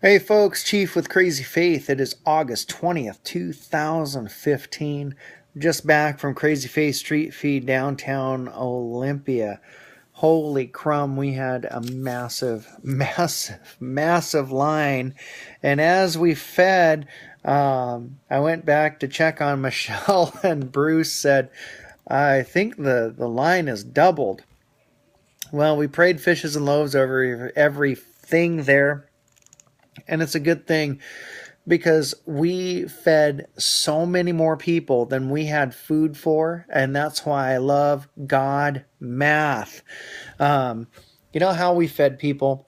Hey folks, Chief with Crazy Faith. It is August 20th, 2015. Just back from Crazy Faith Street Feed downtown Olympia. Holy crumb, we had a massive line. And as we fed, I went back to check on Michelle, and Bruce said, I think the line is doubled. Well, we prayed fishes and loaves over everything there. And it's a good thing because we fed so many more people than we had food for. And that's why I love God math. You know how we fed people?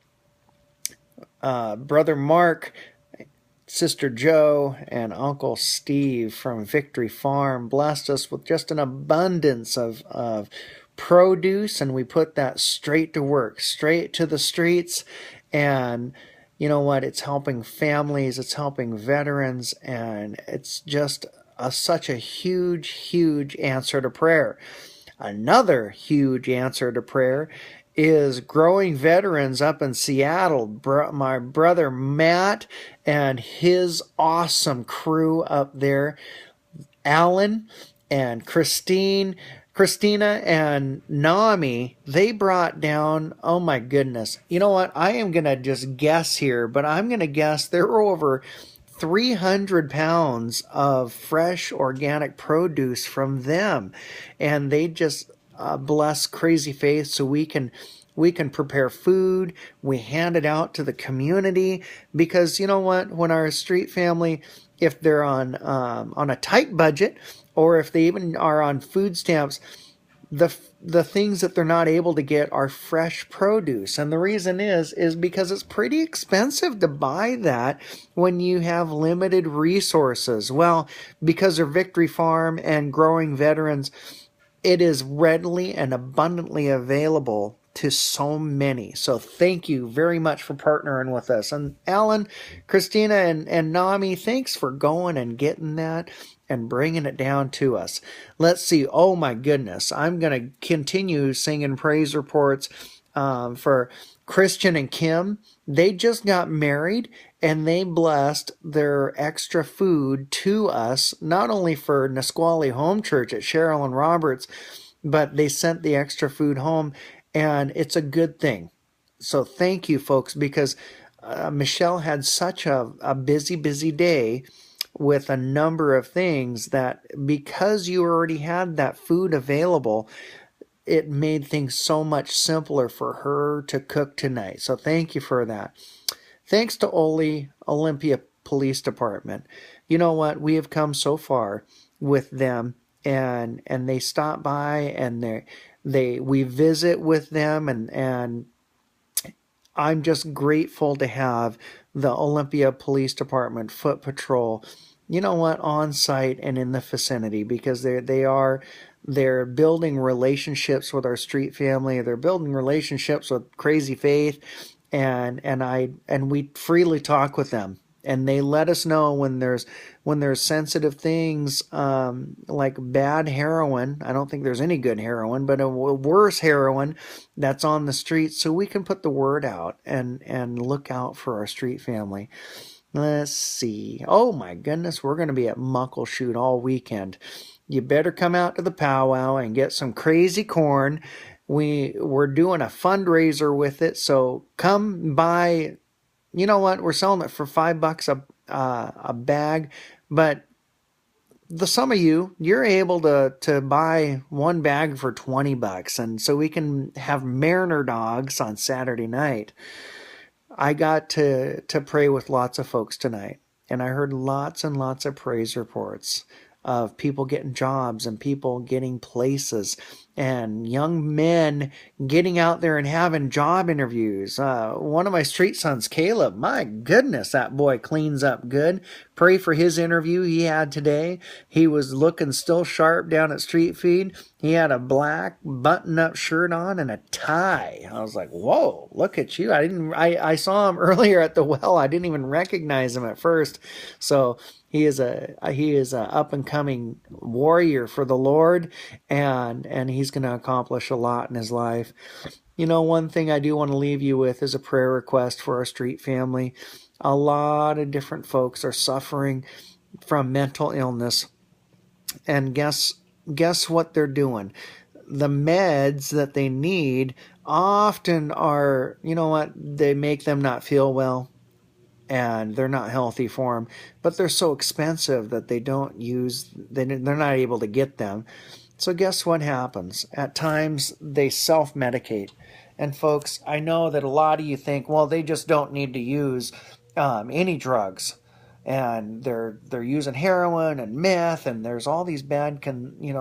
Brother Mark, Sister Joe, and Uncle Steve from Victory Farm blessed us with just an abundance of produce. And we put that straight to work, straight to the streets. And you know what? It's helping families, it's helping veterans, and it's just such a huge answer to prayer. Another huge answer to prayer is growing veterans up in Seattle. My brother Matt and his awesome crew up there, Alan and Christina and Nami, they brought down, oh my goodness. You know what? I am going to just guess here, but I'm going to guess there were over 300 pounds of fresh organic produce from them. And they just bless Crazy Faith so we can prepare food. We hand it out to the community because you know what? When our street family, if they're on a tight budget, or if they even are on food stamps, the things that they're not able to get are fresh produce. And the reason is because it's pretty expensive to buy that when you have limited resources. Well, because of Victory Farm and growing veterans, it is readily and abundantly available to so many. So thank you very much for partnering with us. And Alan, Christina, and Nami, thanks for going and getting that and bringing it down to us. Let's see. Oh my goodness. I'm going to continue singing praise reports for Christian and Kim. They just got married and they blessed their extra food to us, not only for Nisqually Home Church at Cheryl and Roberts, but they sent the extra food home, and it's a good thing. So thank you, folks, because Michelle had such a busy day with a number of things that because you already had that food available, it made things so much simpler for her to cook tonight. So thank you for that. Thanks to Olympia Police Department. You know what? We have come so far with them, and they stop by and we visit with them, and I'm just grateful to have the Olympia Police Department Foot Patrol, you know what, on site and in the vicinity, because they're building relationships with our street family. They're building relationships with Crazy Faith, and we freely talk with them. And they let us know when there's sensitive things, like bad heroin. I don't think there's any good heroin, but a worse heroin that's on the street, so we can put the word out and look out for our street family. Let's see. Oh my goodness, we're going to be at Muckleshoot all weekend. You better come out to the powwow and get some crazy corn. We're doing a fundraiser with it, so come by. You know what? We're selling it for $5 a bag, but some of you're able to buy one bag for $20, and so we can have Mariner dogs on Saturday night. I got to pray with lots of folks tonight, and I heard lots and lots of praise reports of people getting jobs and people getting places and young men getting out there and having job interviews. One of my street sons, Caleb, my goodness, that boy cleans up good. Pray for his interview he had today. He was looking still sharp down at Street Feed. He had a black button-up shirt on and a tie. I was like, "Whoa, look at you!" I saw him earlier at the well. I didn't even recognize him at first. So he is a up and coming warrior for the Lord, and he's going to accomplish a lot in his life. One thing I do want to leave you with is a prayer request for our street family. A lot of different folks are suffering from mental illness, and guess what they're doing? The meds that they need often are, they make them not feel well, and they're not healthy for them, but they're so expensive that they're not able to get them. So guess what happens? At times they self-medicate. And folks, I know that a lot of you think, well, they just don't need to use any drugs, and they're using heroin and meth, and there's all these bad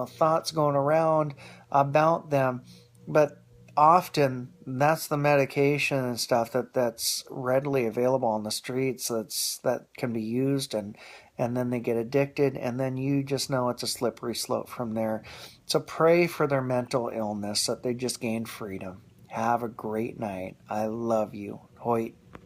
thoughts going around about them. But often that's the medication and stuff that's readily available on the streets that can be used, and then they get addicted, and then you just know it's a slippery slope from there. So pray for their mental illness, that they just gain freedom. Have a great night. I love you. Hoyt.